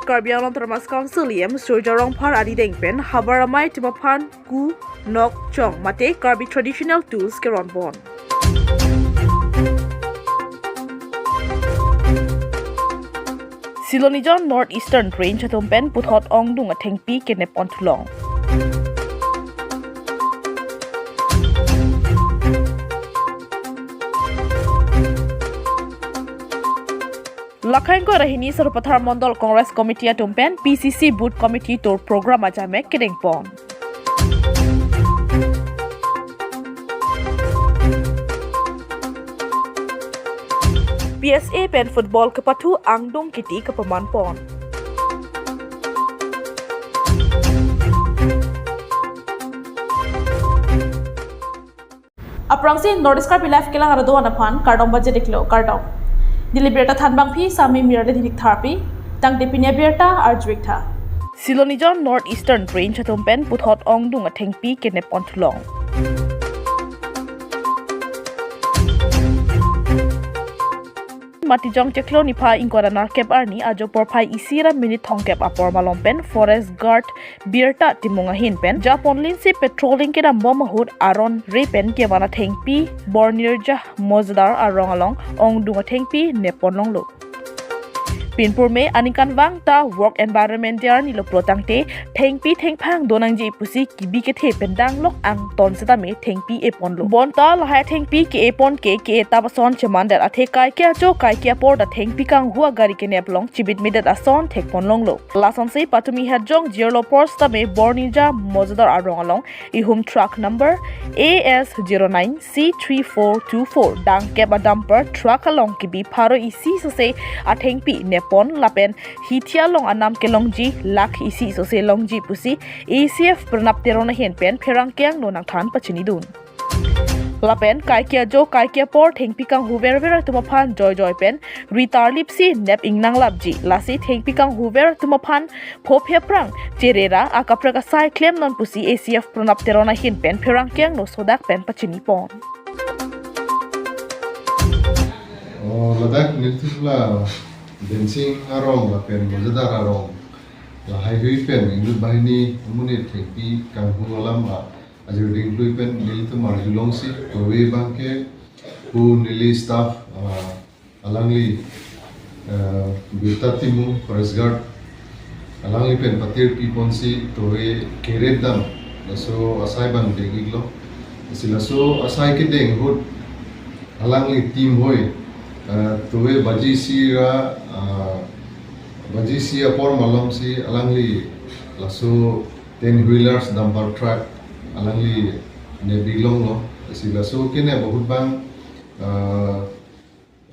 Karbi Termas Council yam Sojarong Par Adi Dengpen Habaramai Timapan Gu Nok Chong Mate Karbi Traditional Tools Keron Bon. Silonijon Northeastern Range Atompen Puthot Ong Dung Atengpi Kenep on Tulong. Lakhain ko rahini Sarupathar Mondol Congress Committee Atumpen PCC Boot Committee Tour Program Ajame Kedengpon. PSA Pen Football Kapatu Angdong Kiti Kapamanpon. Aprangsi Nordic Karbi Life Kilang Arado Anapan Kardong Bajediklo Kardong. Dili Abirta thanbang phi sami mirale dinik tharpi tang de Pini Abirta arjwikta Silonijon Northeastern Range Atompen Puthot Ong Dung Athengpi Kenep on Tulong. Matijong Cheklo Nipa Inkorana Kep Arni Ajo Porpai Isira Minute Thongkep Apor Malompen Forest Guard Abirta Timunga Hinpen Japon Linsi Patrolling Keda Momahud Aron Repen Kevana Thengpi Bornirja Mozdar Arong Along Ong Dunga Thengpi Neponlong Lo Pinpur me anikan wang ta work environment yar nilo protangte thengpi thengphang donang ji pusi kibi ke the pendang lok ang ton seta me thengpi epon lo bon ta la thengpi ke epon ke ta bason chemandar athe kai kya cho kai kya por da thengpi kang hua gari ke neplong chibit midat ason thekpon long lo lason se patumi hajong jirlo pors ta me bornija mojadar arong along ihum truck number AS09C3424 dang ke badamper truck along kibi pharo isi se athengpi Pon lapen hitia long anam ke longji lak isi so se longji pusi ACF pranap terona hen pen pherang kyang no nang than pachini dun lapen kaikia jo kaikia por thengpi kang huver ver tumaphan joy pen ritar lipsi nep ingnang labji lasi thengpi kang huver tumaphan phophe prang cherera akapra ka sai claim non pusi ACF pranap terona hen pen pherang kyang no sodak pen pachini pon ladak nirtula dancing arong la pen mojadar arong la highway pen inglut bahini umune thengpi kang hualam a ajuding lui pen nilitu marjulong si towe bangke hu nili staff alangli Abirta timu forest guard alangli pen patir pipon si towe keredam laso asai bang dengiglo silaso asai ke deng hut alangli team hoi towe baji si apor malam si alangli laso 10 wheelers dumper truck alangli ne biglong lo si laso kene bahut bang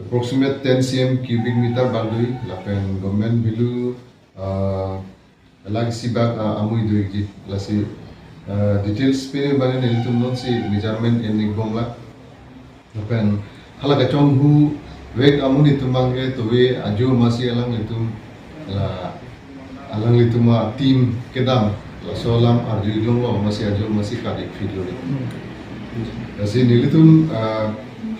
approximate 10 cm cubic meter balui lapen government bilu alag si bag amui duigi lasi details pene bang ne tum non si measurement en bongla lapen halaga chong hu wek amuni tumange towe aju masih alang litum la alang lituma team kedam la solam arju long lo masih aju masih kadik video ni kasi nilitum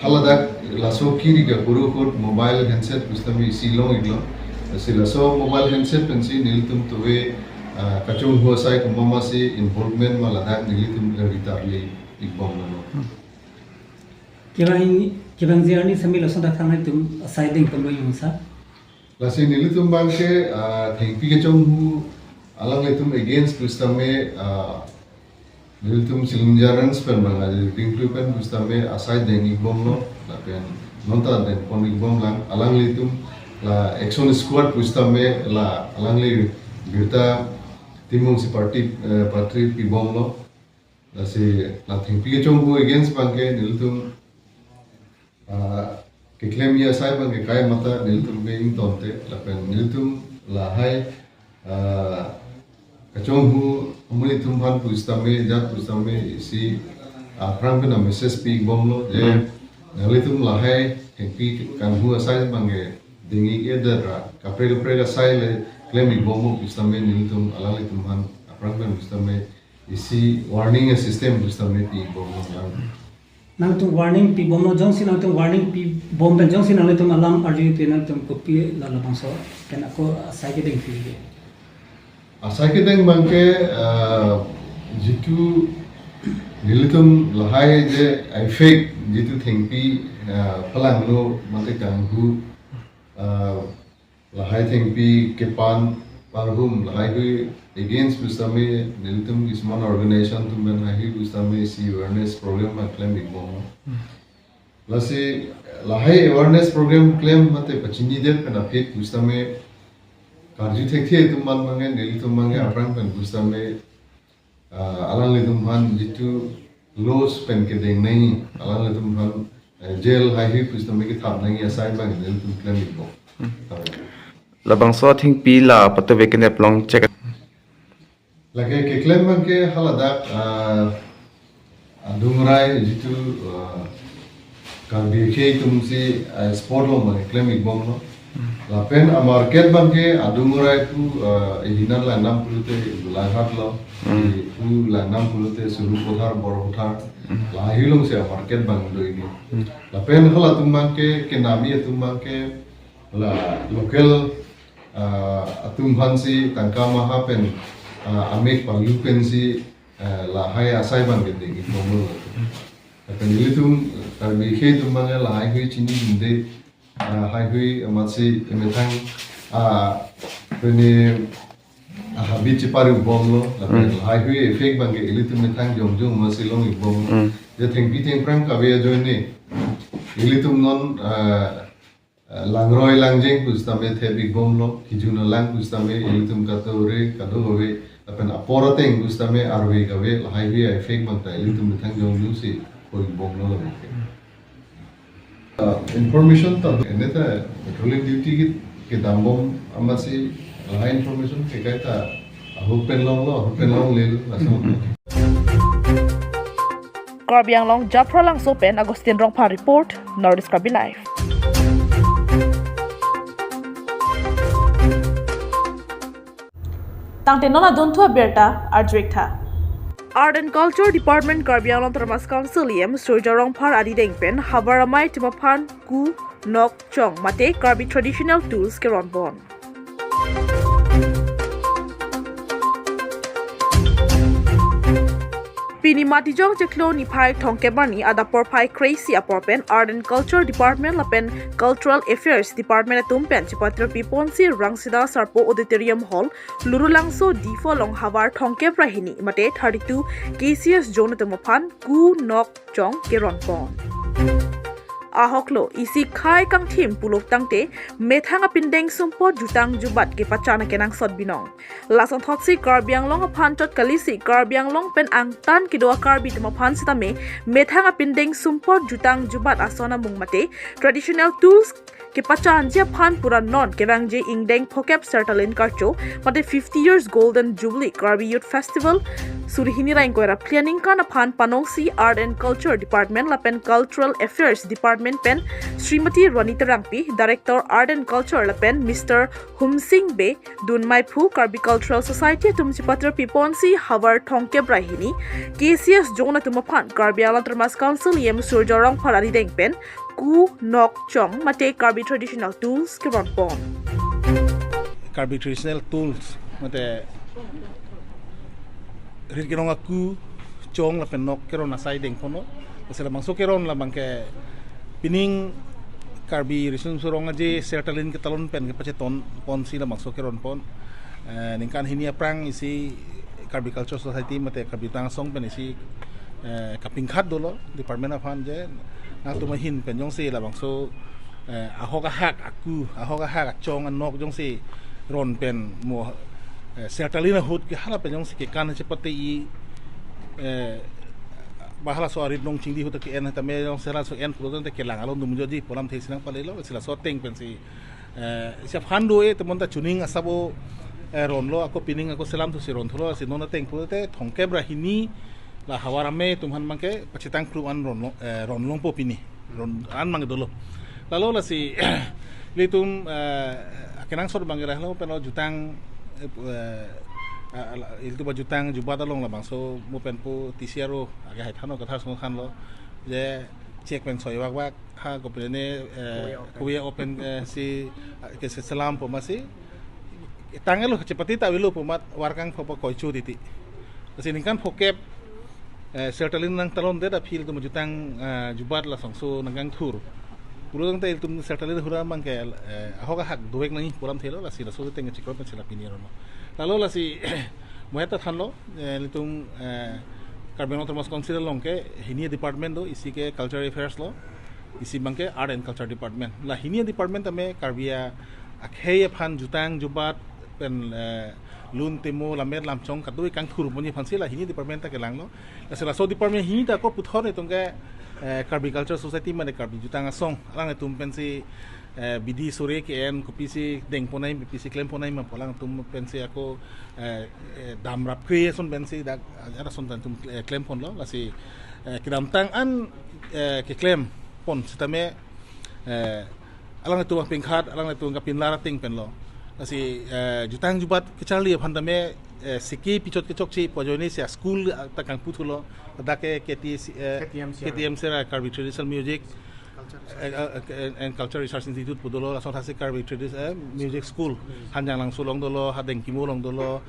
haladak la so kiri ga guru khod mobile handset bustami silong iglo kasi la so mobile handset pensi nilitum towe kachung ho sai kumama si involvement maladak nilitum vitarli ikbom no Kibang zirani sambil Sodak thangai tum siding pemlo yung sa. Lasi nilitum bangke thengpi ke chong hu alang litum against bustame nilitum silunjaran spen banga tingklu pen bustame asai dengi bom no lapen nonta den ponik bom lang alang litum la action squad bustame la alang li Abirta timung si party pi bom no lasi la thengpi ke chong hu against bangke nilitum kiklem ya sai bang kai mata niltum being tonte lapen niltum la hai kachong hu amuli tumhan pustame jat pustame si prang bena message pi bomlo je nilitum la hai pi kan hu sai bang dingi edera kapre sai le claim bomo pustame niltum alali tumhan prang bena pustame isi warning system pustame pi bomlo nang tung warning pi bom no jong si nang tung warning pi bom pen jong si nang tung alarm RG pi nang tung kopi la la bangso ken ako sai ke ding pi asai ke deng bangke jitu nilitum lahai je efek jitu thengpi palang lo mate kanghu lahai thengpi kepan parhum lahai hui against bustame nilitum isman organization tumben hai bustame si awareness program ma claim igmo lasi lahai awareness program claim mate pachini det pen apek bustame karju thekhe tumman mange nilitum mange aprang pen bustame alang litum han jitu laws pen ke deng nahi alang litum han jail hai bustame ki thap nahi asai bang nilitum claim igmo labang so thing pi la pato vekene plong check lagi ke claim bangke haladak adungrai jitu Karbi ke tumsi sport lo mang claim igbom no la pen a market bangke adungrai tu hinan la nam pulute lahat lo tu la nam pulute suru kothar bor kothar la hilong se market bang do ini la pen hala tumbangke ke nami tumbangke la local atum hansi tangkama hapen amek palupen si la hai asai bang gede gi momo akan ilitum Karbi ke tumbang la hai hui chini inde hai hui amatsi emetang pene habit ciparu bomlo la hai hui efek bang ge ilitum metang jong jong masilong ibom je thengpi theng prang ka be joine ilitum non langroi langjeng pustame thebik bomlo hijuna lang pustame ilitum katore kadowe apan aporateng gustame arwe gawe lahai wi efek bang ta ilitum thang jong ju si koi bomlo la information ta eneta patrolling duty ke dambom amasi lahai information ke kaita hupen long lel asam Karbi Anglong Japra lang sopen Agustin Rongpa report Nordic Karbi Live. Tangte nona dontu Abirta Abirta. Art and Culture Department Karbi Anglong Termas Council yem Surja Rongpar adi dengpen habaramai timapan ku nok chong mate Karbi traditional tools ke ronbon. Pini matijong ceklo ni pai tongkebani ada porpai crazy aporpen Art and Culture Department lapen Cultural Affairs Department tumpen chipatra piponsi rangsida sarpo auditorium hall lurulangso difo long havar tongkeb rahini mate 32 KCS jonatamapan ku nok chong keronpon ahoklo isi khai kang thim pulok tangte methanga pindeng sumpo jutang jubat ke pachana kenang sot binong lasang thotsi Karbi Anglong aphan tot kalisi Karbi Anglong pen angtan kidoa Karbi temaphan sitame methanga pindeng sumpo jutang jubat asona mungmate traditional tools ke pachan je phan pura non kevang je ingdeng phokep sertalin karcho mate 50 years golden jubilee Karbi youth festival surhini rain koira planning kana phan panongsi Art and Culture Department lapen Cultural Affairs Department pen Srimati Ronita Rangpi Director Art and Culture lapen Mr. Humsing Be Dunmai Phu Karbi Cultural Society tumchipatra piponsi havar thongke brahini KCS jona tumaphan Karbi Anglong Termas Council yem surjorong pharari dengpen ku nok chong mate Karbi traditional tools ke ronpon Karbi traditional tools mate rirkinong aku chong la penok keron asai deng kono sela mangso keron la bangke pining Karbi risun surong aje sertalin ke talon pen ke paceton pon sila mangso keron pon ningkan hini aprang isi Karbi Culture Society mate Karbi tang song pen isi kapingkhat dolo department of je na tumahin pen jong se la bangso ahoga hak aku ahoga hak chong an nok jong se ron pen mo sertalina hut ke hala pen jong se ke kan cepate i bahala so arit nong chingdi hut ke en ta me jong sera so en pulo te ke lang alon dum joji polam the sinang palelo sila so teng pen si siap hando e temon ta tuning asabo ron lo ako pining ako selam tu si ron tholo si nona teng pulo te thongke brahini la hawarame tumhan mangke pacitang kru an ron long po pini ron an mang dolo lalu la si litum akenang sor bangera lo peno jutang itu bajutang jubat along la bangso mo pen po tisiaro aga hano kathar song khan lo je cek pen soi wak ha ko pene kuya open si ke salam po masi tangelo cepati ta wilu pumat warkang phopo koichu diti kasi ningkan phokep sertalin nang talon de da phil tu majutang jubat la songso nangang thur purudang ta iltum sertalin hura mangke ahoga hak duwek nang puram thelo la sila so teng chikro pen sila piniro no lalo la si moheta thanlo litum Karbi Autonomous Council longke hinia department do isi ke cultural affairs lo isi bangke art and culture department la hinia department ame Karbia akhey phan jutang jubat pen lun temo lamet lamchong kadoi kang thur moni phansi la hinia department ta ke langlo la sela so department hi ta ko puthor ne tongke Karbi Culture Society mane Karbi jutang asong lang tum pensi bidi sore ke en kopisi deng ponai pisi claim ponai ma polang tum pensi ako damrap creation pensi dak ada son tum claim pon lo la si kidam tang an ke claim pon sitame alang tu pingkhat alang tu ngapin lara ting pen lo la si jutang jubat kechali phandame siki pichot kechok chi pojoni sia school takang putulo dake KTM sera Karbi Traditional Music and Culture Research Institute pudolo la sot hase Karbi Traditional Music School hanjang lang sulong dolo hadeng kimulong dolo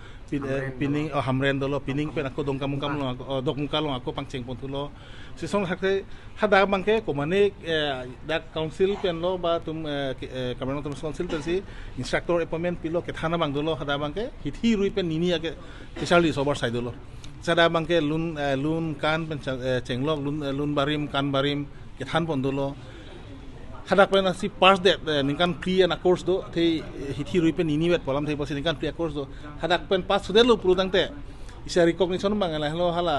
pining hamren dolo pining pen ako dong kamung kamung dok mukalong ako pangcheng pontulo sisong hakte hada bangke komane dak council pen lo ba tum Karbi Autonomous Council pen si instructor appointment pilo ke thana bang dolo hada bangke hithi rui pen nini ake specially sobar side dolo sada bangke lun kan pen chenglok lun barim kan barim ke than pon dolo hadak pen si pass det ningkan free na course do the hithi rui pen nini wet polam the posi ningkan free course do hadak pen pass sudelo purudang te isa recognition bangala hello hala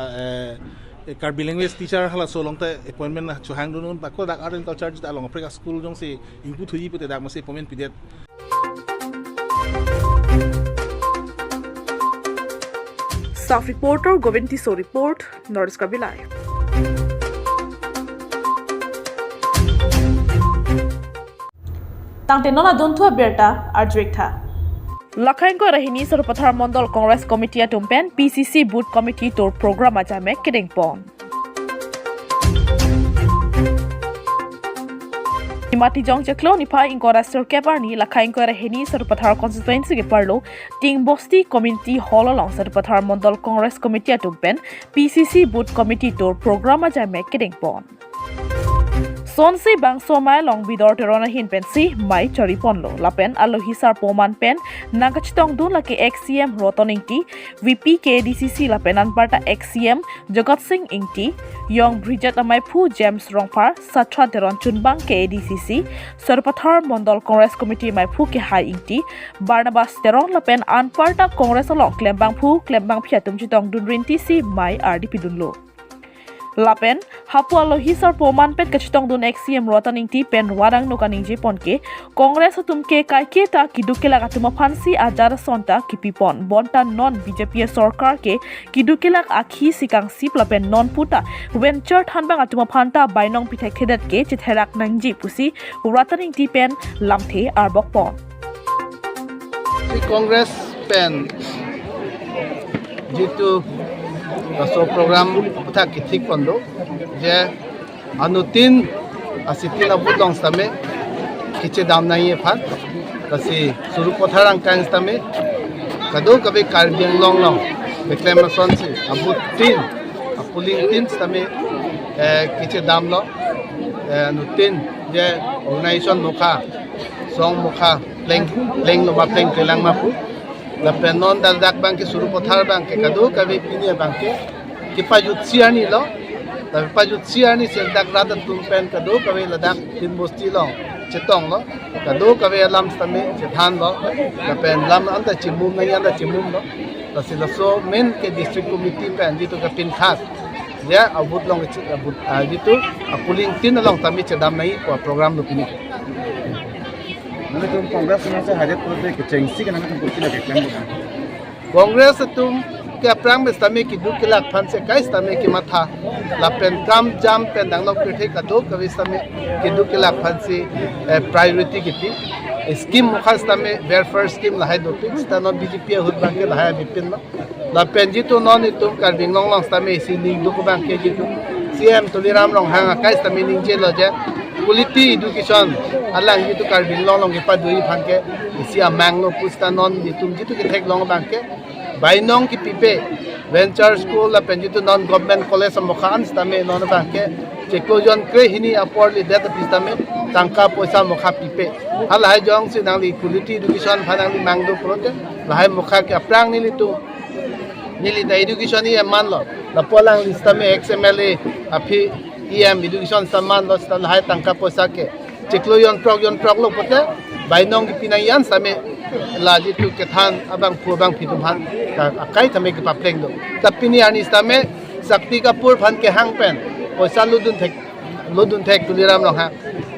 Karbi language teacher hala solong te appointment na chuhang dunun ba ko dak art and culture da long Africa school jong si input hui pute dak masi appointment pidet Staff reporter Govinti So report North Karbi Live. Tangte nona dontu Abirta Abirta Lakhainko Rahini Sarpathar Mondol Congress Committee atumpen PCC Booth Committee tor program ajame kedeng pon Mati jong cheklo ni pa ingkora Keparni Lakhainko Rahini Sarpathar constituency ke parlo Ting Bosti Community Hall along Sarpathar Mondol Congress Committee atumpen PCC Booth Committee tor program ajame kedeng pon Sonsi bang somai long bidor terona hin pensi mai chari ponlo lapen alohisar poman pen nagachitong dun laki XCM rotoningti VP KDCC lapen anparta XCM Jagat Singh Ingti Yong Bridget amai phu James Rongpar Satra teron chunbang KDCC Sarpathar Mondol Congress Committee mai phu ke hai ingti Barnabas teron lapen anparta Congress along klembang phiatum chitong dun rinti si mai RDP dunlo Lapen hapu alohisar poman pet kachitong dun XCM rotaning ti pen warang nukaning jeponke Congress tumke kaike ta kidukela katuma phansi ajar sonta kipipon bonta non BJP sarkar ke kidukela akhi sikang sip lapen non puta venture thanbang atuma phanta bainong pithai khedat ke chitherak nangji pusi rotaning ti pen lamthe arbok pon Congress pen jitu so program utha kithik pondo je anutin asitin abudong stame kiche dam nai phan kasi suru potharang kan stame kado kabe Karbi long long reclamation si abutin apuling tin stame kiche dam lo anutin je organization mukha song mukha leng lo ma pleng kelang ma pu la penon dal dak bang ke suru pothar bang ke kado kabe Pini bang ke kipa yutsiani lo ta pa yutsiani se dak rada tum pen kado kabe la dak tin bosti lo chetong lo kado kabe lam stame che than lo la pen lam anta chimum nai anta chimum lo la sila so men ke district committee pen jitu ka pin khas ya abut long abut jitu apuling tin long tami chedam nai ko program lo Pini Congress से हाजत करते हैं चेंसी के नाम से कुछ लगे क्लेम Congress तुम के प्रांग में समय की 2 लाख फंड से कई समय की माथा लापेन काम जाम पेन दंगलो पिठे का दो कवि समय की 2 लाख फंड से प्रायोरिटी की थी स्कीम मुखास समय वेलफेयर स्कीम लहाय दो पिक्स तनो बीजेपी हुद बैंक के लहाय बिपिन लापेन जी तो नॉन तुम Karbi long long समय इसी लिंक दो बैंक के जी तुम CM Tuliram long hang kai stamining je lo je quality education alang itu Karbi long ke padui phangke isi amang no pustanon ditum jitu ke thek long bangke bainong ki pipe venture school la penjitu non government college mokhan stame non bangke cheklojon kre hini upwardly that pistame tangka poisa mokha pipe halai jong si nang li quality education phanang li mangdo prote lahai mokha ke aprang ni litu nili da education ni man lo la polang listame XML api EM education saman lo stan hai tangka poisa ke chekloyon prog lo pote bainong ki pinayan same la jitu ke than abang pubang phitum han akai thame ke papleng do tapini ani stame sakti kapur phan ke hang pen poisa ludun thek tuliram lo ha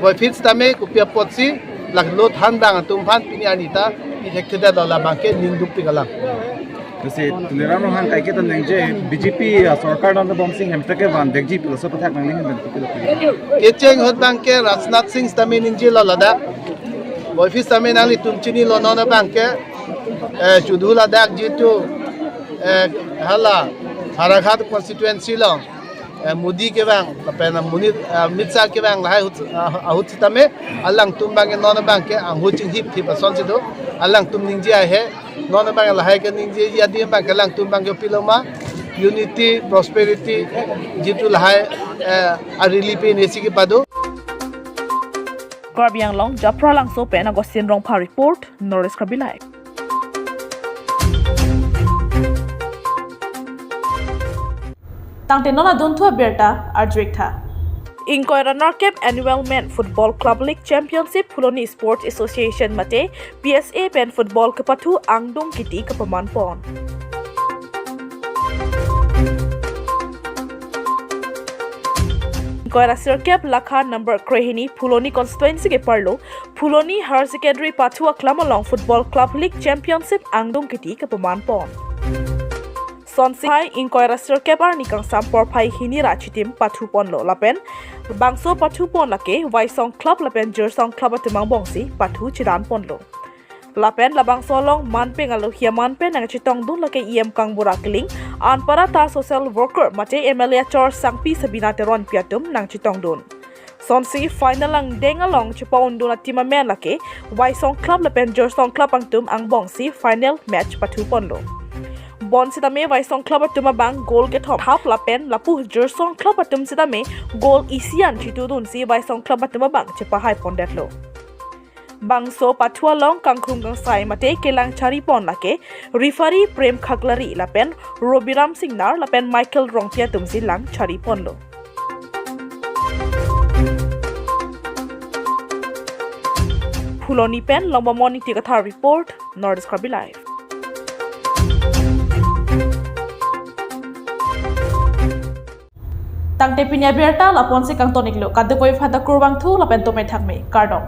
boy fit stame kupia potsi lak lot han dang tum phan pini ani ta i thek theda do la bangke ningdup ti galang kasi tuliram no hang kai ke tan je BJP sarkar don bom sing hem take van dekji plus pathak nang ning ben kupil kecheng hot bangke Rajnath Singh stame ninje lo lada boy fit stame nang li tumchini lo no na bangke chudula dak jitu hala Harakhat constituency lo Mudi ke bang pena munit mitsa ke bang lai ahut tame alang tumbang non bang ke anghu ching hip thi pason sido alang tum ningji he non bang lai ke ningji ya di bang ke alang tumbang ke piloma unity prosperity jitu lai arili pe nesi ke padu Karbi yang long japra lang so pen agosin rong pa report Norris Karbi Live. Tangte nona don thua Abirta Abirta. Inkoira Narkep Annual Men Football Club League Championship Puloni Sports Association mate PSA Pen Football Kapathu Angdong Kiti Kapaman Pon. Inkoira Circup Lakha number Krehini Puloni constituency ke parlo Puloni Higher Secondary Pathua Klamalong Football Club League Championship Angdong Kiti Kapaman Pon. Sonsihai Inkoira Circup ar nikang sampor phai hinira chitim pathu pon lo lapen bangso pathu pon lake Waisong Club lapen Jersong Club atimang bongsi pathu chidan pon lo lapen labang solong manpeng alo hiaman pen ang chitong dun lake em kangbura kiling anpara ta social worker mate MLA chor sangpi sabina teron piatum nang chitong dun Sonsi final ang deng along chipaun dun atima men lake Waisong Club lapen Jersong Club angtum ang bongsi final match pathu pon lo Bon sitame Waisong Club atuma bang goal ke top half lapen lapu Jersong Club atum sitame goal isian chitudun si Waisong Club atuma bang chepa hai pondet lo bang so pathua long kangkhung gang sai mate kelang chari pon lake referee Prem Khaglari lapen Robiram Singnar lapen Michael Rongpia tumsi lang chari pon lo Phuloni pen lomba morning tikatha report North Karbi Live Tangte pinya Abirta lapon si kang tonik lo kadde koi phata kurbang thu lapen to me thakme kardong